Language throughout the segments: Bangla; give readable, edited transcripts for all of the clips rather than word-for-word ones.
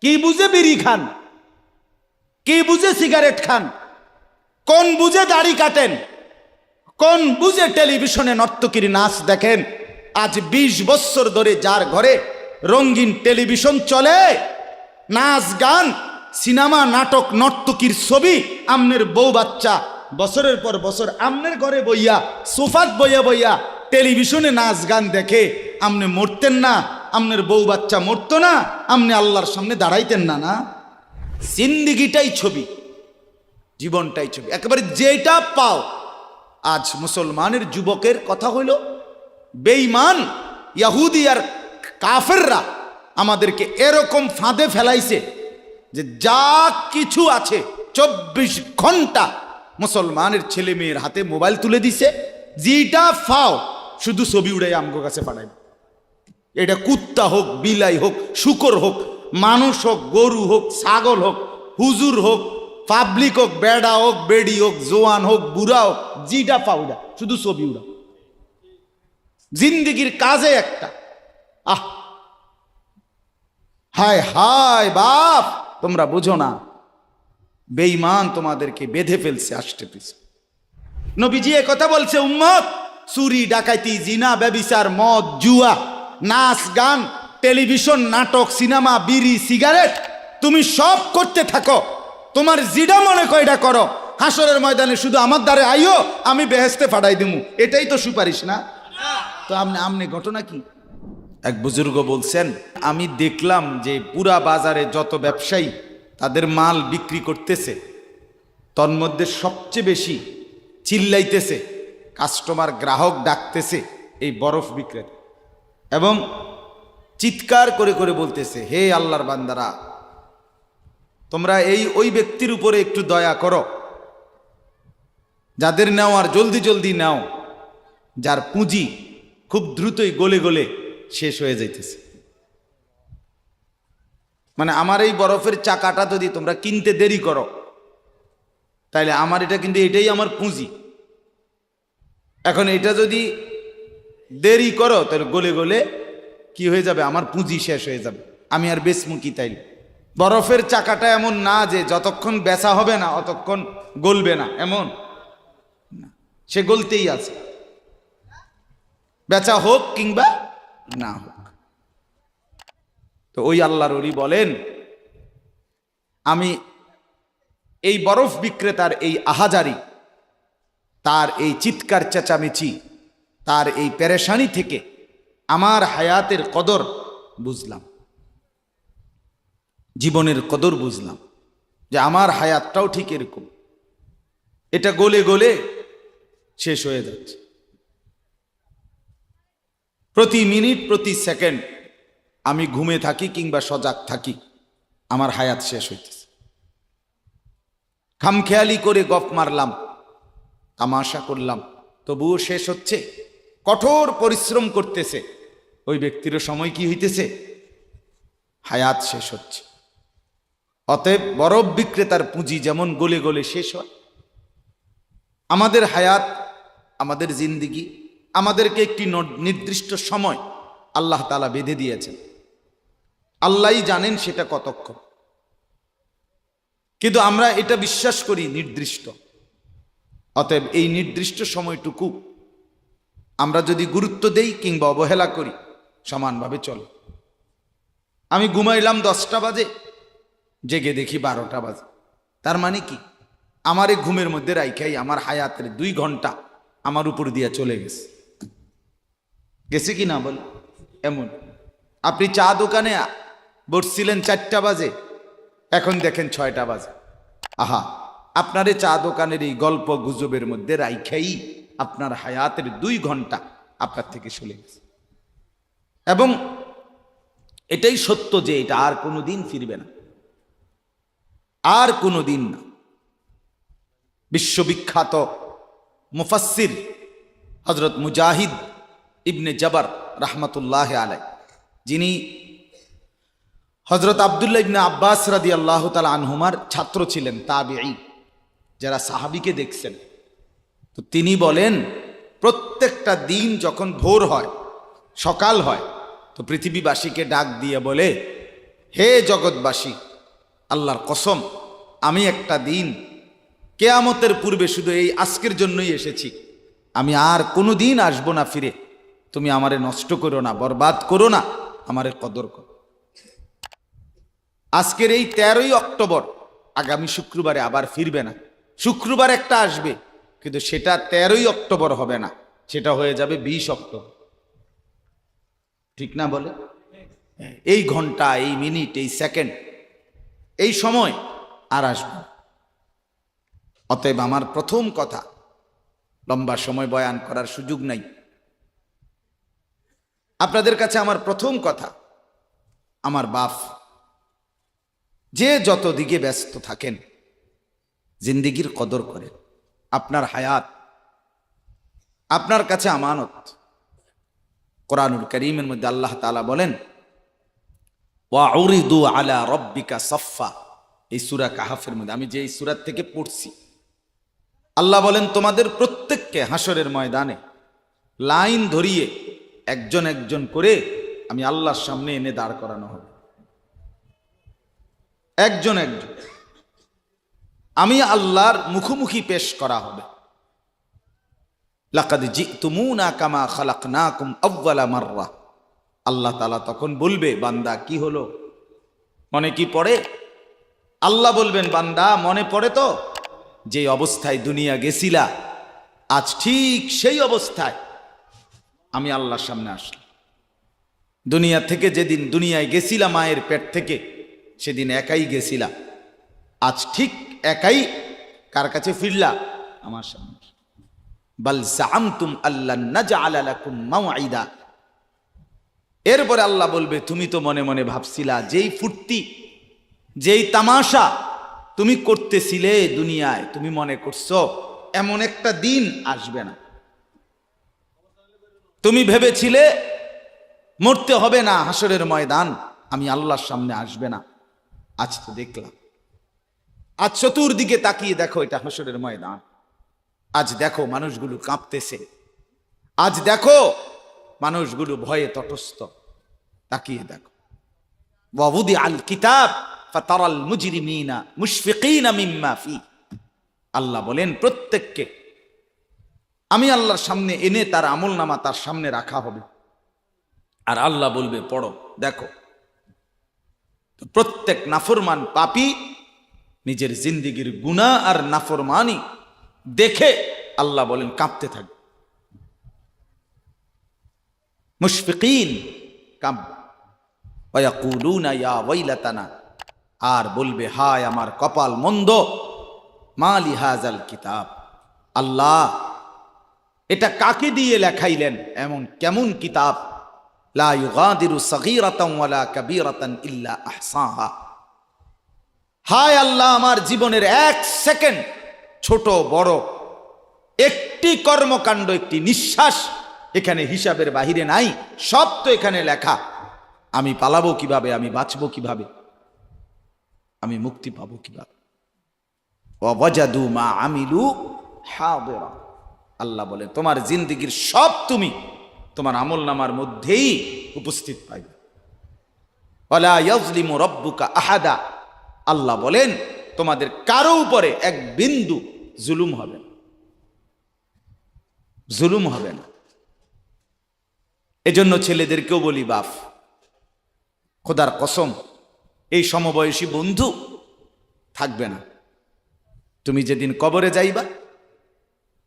কি বুঝে বিড়ি খান, কি বুঝে সিগারেট খান, কোন বুঝে দাড়ি কাটেন, কোন বুঝে টেলিভিশনে নর্তকীর নাচ দেখেন। আজ 20 বছর ধরে যার ঘরে রঙিন টেলিভিশন চলে, নাচ গান সিনেমা নাটক নর্তকীর ছবি, আমনের বউ বাচ্চা বছরের পর বছর আমনের ঘরে বইয়া সোফাত বইয়া বইয়া টেলিভিশনে নাচ গান দেখে, আমনে মরতেন না? আমনের বউ বাচ্চা মরতো না? আমনে আল্লাহর সামনে দাঁড়াইতেন না? না, জিন্দিগিটাই ছবি, জীবনটাই ছবি, একেবারে যেটা পাও। আজ মুসলমানের যুবকের কথা হইল বেঈমান ইহুদি আর কাফেররা আমাদেরকে এরকম ফাঁদে ফেলাইছে যে যা কিছু আছে 24 ঘন্টা মুসলমানের ছেলে মেয়ের হাতে মোবাইল তুলে দিছে, যেটা ফাও শুধু ছবি উড়াই আমগো কাছে পাঠাই। এটা কুত্তা হোক, বিলাই হোক, শুকর হোক, মানুষ হোক, গরু হোক, ছাগল হোক, হুজুর হোক, পাবলিক হোক, বেড়া হোক, বেড়ি হোক, জোয়ান হোক, বুড়া হোক, যেটা পাউডা শুধু ছবি উড়া। জিন্দিগির কাজে একটা হায় হায় বাপ, তোমরা বুঝো না, বেঈমান তোমাদেরকে বেঁধে ফেলছে আষ্টে পিছে। নবীজি এ কথা বলছে, উম্মত, চুরি ডাকাতি জিনা ব্যভিচার মদ জুয়া নাচ গান টেলিভিশন নাটক সিনেমা বিড়ি সিগারেট তুমি সব করতে থাকো, তোমার জিডা মনে কয়টা করো, হাসরের ময়দানে শুধু আমার দ্বারে আইও, আমি বেহেশতে ফাটাই দিমু, এটাই তো সুপারিশ না? তো আমনে ঘটনা কি? এক বুজুর্গ বলছেন, আমি দেখলাম যে পুরা বাজারে যত ব্যবসায়ী তাদের মাল বিক্রি করতেছে, তন্মধ্যে সবচেয়ে বেশি চিল্লাইতেছে, কাস্টমার গ্রাহক ডাকতেছে এই বরফ বিক্রেতা, এবং চিৎকার করে করে বলতেছে, হে আল্লাহর বান্দারা, তোমরা ওই ব্যক্তির উপরে একটু দয়া করো, যাদের নেওয়ার জলদি জলদি নাও, যার পুঁজি খুব দ্রুতই গলে গলে শেষ হয়ে যাইতেছে। মানে আমার এই বরফের চাকাটা যদি তোমরা কিনতে দেরি করো, তাইলে আমার এটা কিন্তু এটাই আমার পুঁজি, এখন এটা যদি দেরি করো তাহলে গলে গলে কি হয়ে যাবে, আমার পুঁজি শেষ হয়ে যাবে, আমি আর বেচমু কি? তাইলে বরফের চাকাটা এমন না যে যতক্ষণ বেচা হবে না অতক্ষণ গলবে না, এমন না, সে গলতেই আছে, বেচা হোক কিংবা না হোক। তো ওই আল্লাহর ওলি বলেন, আমি এই বরফ বিক্রেতার এই আহাজারি, তার এই চিৎকার চেঁচামেচি, তার এই পেরেশানি থেকে আমার হায়াতের কদর বুঝলাম, জীবনের কদর বুঝলাম, যে আমার হায়াতটাও ঠিক এরকম, এটা গলে গলে শেষ হয়ে যাচ্ছে। প্রতি মিনিট প্রতি সেকেন্ড আমি ঘুমে থাকি কিংবা সজাগ থাকি, আমার হায়াত শেষ হইতেছে। খামখেয়ালি করে গপ মারলাম, তামাশা করলাম, তবুও শেষ হচ্ছে। কঠোর পরিশ্রম করতেছে ওই ব্যক্তিরও সময় কি হইতেছে, হায়াত শেষ হচ্ছে। অতএব বরফ বিক্রেতার পুঁজি যেমন গলে গলে শেষ হয়, আমাদের হায়াত, আমাদের জিন্দিগি, আমাদেরকে একটি নির্দিষ্ট সময় আল্লাহ তাআলা বেঁধে দিয়েছেন, আল্লাহই জানেন সেটা কতক্ষণ, কিন্তু আমরা এটা বিশ্বাস করি নির্দিষ্ট। অতএব এই নির্দিষ্ট সময়টুকু আমরা যদি গুরুত্ব দেই কিংবা অবহেলা করি, সমানভাবে চলে। আমি ঘুমাইলাম 10টা বাজে, জেগে দেখি 12টা বাজে, তার মানে কি, আমার এই ঘুমের মধ্যে রাইখাই আমার হায়াতের 2 ঘন্টা আমার উপর দিয়া চলে গেছে, গেছে কি না বল? এমন আপনি চা দোকানে বসছিলেন 4টা বাজে, এখন দেখেন 6টা বাজে, আহা, আপনার এই চা দোকানের এই গল্প গুজবের মধ্যে রাইখাই আপনার হায়াতের 2 ঘন্টা আপনার থেকে চলে গেছে। এবং এটাই সত্য যে এটা আর কোনোদিন ফিরবে না, আর কোনোদিন না। বিশ্ববিখ্যাত মুফাসসির হযরত মুজাহিদ ইবনে জবর রাহমাতুল্লাহ আলাইহি, যিনি হযরত আব্দুল্লাহ ইবনে আব্বাস রাদিয়াল্লাহু তাআলা আনহুমার ছাত্র ছিলেন, তাবিঈ, যারা সাহাবীকে দেখছেন, তো তিনি বলেন, প্রত্যেকটা দিন যখন ভোর হয়, সকাল হয়, তো পৃথিবীবাসীকে ডাক দিয়ে বলে, হে জগৎবাসী, আল্লাহর কসম, আমি একটা দিন কেয়ামতের পূর্বে শুধু এই আজকের জন্যই এসেছি, আমি আর কোনো দিন আসবো না ফিরে। তুমি আমারে নষ্ট করো না, বরবাদ করো না, আমারে কদর করো। আজকের এই 13ই অক্টোবর, আগামী শুক্রবারে আবার ফিরবে না। শুক্রবার একটা আসবে, কিন্তু সেটা 13ই অক্টোবর হবে না, সেটা হয়ে যাবে 20 অক্টোবর। ঠিক না বলে? এই ঘন্টা, এই মিনিট, এই সেকেন্ড, এই সময় আর আসবে। অতএব আমার প্রথম কথা, লম্বা সময় বয়ান করার সুযোগ নাই, আপনাদের কাছে আমার প্রথম কথা, আমার বাপ, যে যত দিকে ব্যস্ত থাকেন, জিন্দিগির কদর করেন। আপনার হায়াত আপনার কাছে আমানত। কোরআনুল কারীমের মধ্যে আল্লাহ তাআলা বলেন, ওয়াউরিদু আলা রাব্বিকা সাফফা। এই সূরা কাহাফের মধ্যে, আমি যে এই সূরা থেকে পড়ছি, আল্লাহ বলেন তোমাদের প্রত্যেককে হাসরের ময়দানে লাইন ধরিয়ে একজন একজন করে আমি আল্লাহর সামনে এনে দাঁড় করানো হবে। একজন একজন আমি আল্লাহর মুখোমুখি পেশ করা হবে। লাকাদ জিতুমুনা কামা খালাকনাকুম আউয়ালা মাররা। আল্লাহ তাআলা তখন বলবে, বান্দা কি হলো, মনে কি পড়ে? আল্লাহ বলবেন, বান্দা মনে পড়ে তো যে অবস্থায় দুনিয়া গেছিলা, আজ ঠিক সেই অবস্থায় আমি আল্লাহর সামনে আসলাম। দুনিয়া থেকে যেদিন দুনিয়ায় গেছিলা মায়ের পেট থেকে, সেদিন একাই গেছিলা, আজ ঠিক একাই কার কাছে ফিরলা? আমার সামনে। বাল জাআমতুম আল্লান নাজআলা লাকুম মাওঈদা। এরপরে আল্লাহ বলবে, তুমি তো মনে মনে ভাবছিলা, যেই ফুর্তি, যেই তামাশা তুমি করতেছিলে দুনিয়ায়, তুমি মনে করছো এমন একটা দিন আসবে না। তুমি ভেবেছিলে মরতে হবে না, হাসরের ময়দান আমি আল্লাহর সামনে আসবে না। আজ তো দেখলাম, আজ চতুর্দিকে তাকিয়ে দেখো, এটা হাসরের ময়দান। আজ দেখো মানুষগুলো কাঁপতেছে, আজ দেখো মানুষগুলো ভয়ে তটস্থ। তাকিয়ে দেখো, ওয়াউদি আল কিতাব ফাতারাল মুজরিমিনা মুশফিকিনা মিম্মা ফি। আল্লাহ বলেন প্রত্যেককে আমি আল্লাহর সামনে এনে তার আমলনামা তার সামনে রাখা হবে, আর আল্লাহ বলবে পড়ো, দেখো। প্রত্যেক নাফরমান পাপী নিজের জিন্দিগির গুনাহ আর নাফরমানি দেখে আল্লাহ বলেন কাঁপতে থাকবে। মুশফিকিন কাঁপবে। ওয়ায়াকুলুনা ইয়া ওয়াইলাতানা, আর বলবে হায় আমার কপাল মন্দ, মা লিহাযাল কিতাব। আল্লাহ এটা কাকে দিয়ে লেখাইলেন, এমন কেমন কিতাব, লা ইউগাদিরু সগীরাতান ওয়ালা কাবীরাতান ইল্লা আহসাহা। হায় আল্লাহ, আমার জীবনের এক সেকেন্ড, ছোট বড় একটি কর্মকাণ্ড, একটি নিঃশ্বাস এখানে হিসাবের বাহিরে নাই, সব তো এখানে লেখা। আমি পালাবো কিভাবে, আমি বাঁচবো কিভাবে, আমি মুক্তি পাবো কিভাবে? ওয়াজাদু মা আমিলু হাদিরা। আল্লাহ বলেন তোমার জিন্দেগির সব তুমি তোমার আমলনামার মধ্যেই উপস্থিত পাইবে। ওয়ালা ইয়াজলিমু রাব্বুকা আহাদা। আল্লাহ বলেন তোমাদের কারো উপরে এক বিন্দু জুলুম হবে না, জুলুম হবে না। এজন্য ছেলেদেরকেও বলি, বাপ, খোদার কসম, এই সমবয়সী বন্ধু থাকবে না। তুমি যেদিন কবরে যাইবা,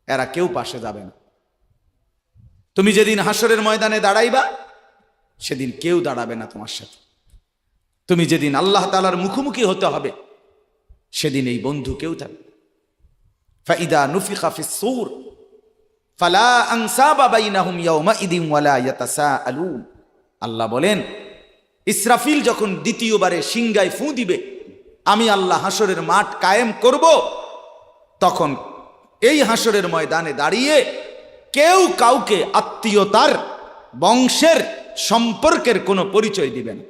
এরা কেউ পাশে যাবে না। তুমি যেদিন হাসরের ময়দানে দাঁড়াইবা, সেদিন কেউ দাঁড়াবে না তোমার সাথে। তুমি যেদিন আল্লাহ তাআলার মুখোমুখি হতে হবে, সেদিন এই বন্ধু কেউ থাকবে। ফাইদা নুফিখা ফিস সূর ফালা আনসাবা বাইনাহুম ইয়াওমাইদিন ওয়ালা ইয়াতাসাআলুন। আল্লাহ বলেন ইসরাফিল যখন দ্বিতীয়বারে সিংগায় ফু দিবে, আমি আল্লাহ হাসরের মাঠ কায়েম করব, তখন এই হাসরের ময়দানে দাঁড়িয়ে কেউ কাউকে আত্মীয়তার, বংশের, সম্পর্কের কোনো পরিচয় দিবে না।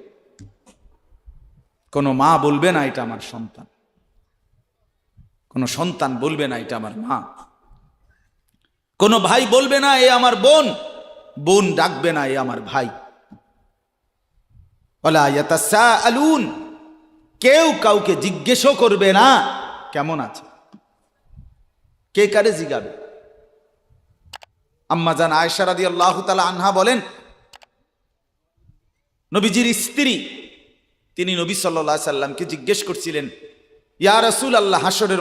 কোনো মা বলবে না এটা আমার সন্তান, কোনো সন্তান বলবে না এটা আমার মা, কোনো ভাই বলবে না এ আমার বোন, বোন ডাকবে না এ আমার ভাই। ওয়ালা ইয়াতাসাআলুন, কেউ কাউকে জিজ্ঞেসও করবে না কেমন আছে। কে কারে জিগাবে? আম্মা জান আয়েশা রাদিয়াল্লাহু তাআলা আনহা বলেন, নবীজির স্ত্রী তিনি নবী সাল্লাল্লাহু আলাইহি সাল্লামকে জিজ্ঞেস করছিলেন, ইয়া রাসূলুল্লাহ, হাসরের